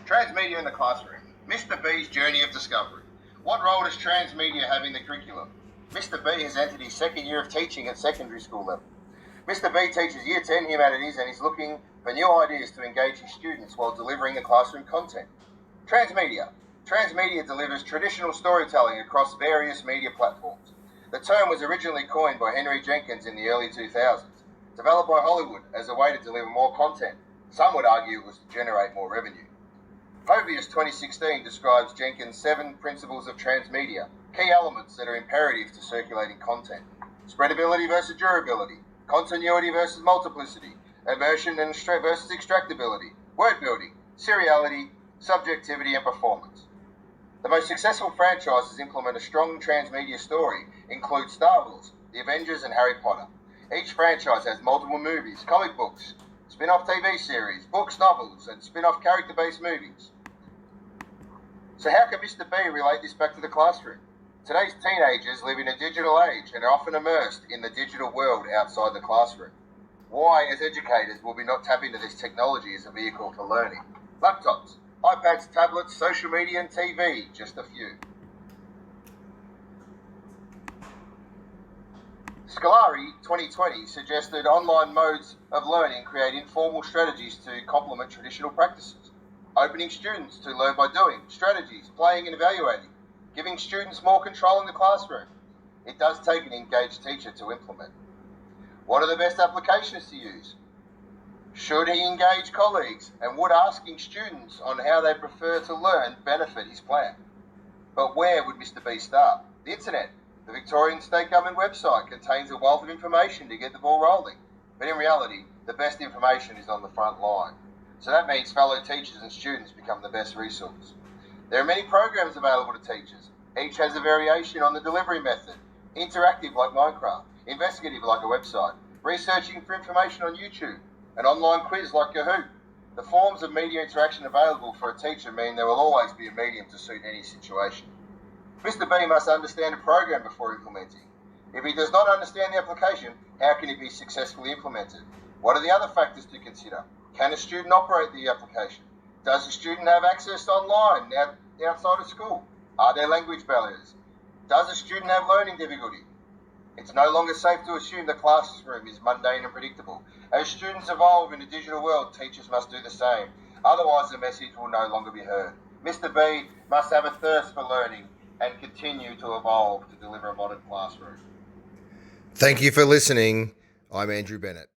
Transmedia in the classroom. Mr. B's journey of discovery. What role does transmedia have in the curriculum? Mr. B has entered his second year of teaching at secondary school level. Mr. B teaches Year 10 Humanities and is looking for new ideas to engage his students while delivering the classroom content. Transmedia. Transmedia delivers traditional storytelling across various media platforms. The term was originally coined by Henry Jenkins in the early 2000s, developed by Hollywood as a way to deliver more content. Some would argue it was to generate more revenue. Hovius 2016 describes Jenkins' 7 principles of transmedia, key elements that are imperative to circulating content. Spreadability versus durability, continuity versus multiplicity, immersion versus extractability, word building, seriality, subjectivity, and performance. The most successful franchises implement a strong transmedia story include Star Wars, The Avengers, and Harry Potter. Each franchise has multiple movies, comic books, spin-off TV series, books, novels, and spin-off character-based movies. So how can Mr. B relate this back to the classroom? Today's teenagers live in a digital age and are often immersed in the digital world outside the classroom. Why, as educators, will we not tap into this technology as a vehicle for learning? Laptops, iPads, tablets, social media, and TV, just a few. Scolari 2020 suggested online modes of learning create informal strategies to complement traditional practices, opening students to learn by doing, strategies, playing and evaluating, giving students more control in the classroom. It does take an engaged teacher to implement. What are the best applications to use? Should he engage colleagues, and would asking students on how they prefer to learn benefit his plan? But where would Mr. B start? The internet. The Victorian State Government website contains a wealth of information to get the ball rolling. But in reality, the best information is on the front line. So that means fellow teachers and students become the best resource. There are many programs available to teachers. Each has a variation on the delivery method. Interactive like Minecraft, investigative like a website, researching for information on YouTube, an online quiz like Kahoot. The forms of media interaction available for a teacher mean there will always be a medium to suit any situation. Mr. B must understand a program before implementing. If he does not understand the application, how can it be successfully implemented? What are the other factors to consider? Can a student operate the application? Does the student have access online outside of school? Are there language barriers? Does a student have learning difficulty? It's no longer safe to assume the classroom is mundane and predictable. As students evolve in a digital world, teachers must do the same. Otherwise, the message will no longer be heard. Mr. B must have a thirst for learning and continue to evolve to deliver a modern classroom. Thank you for listening. I'm Andrew Bennett.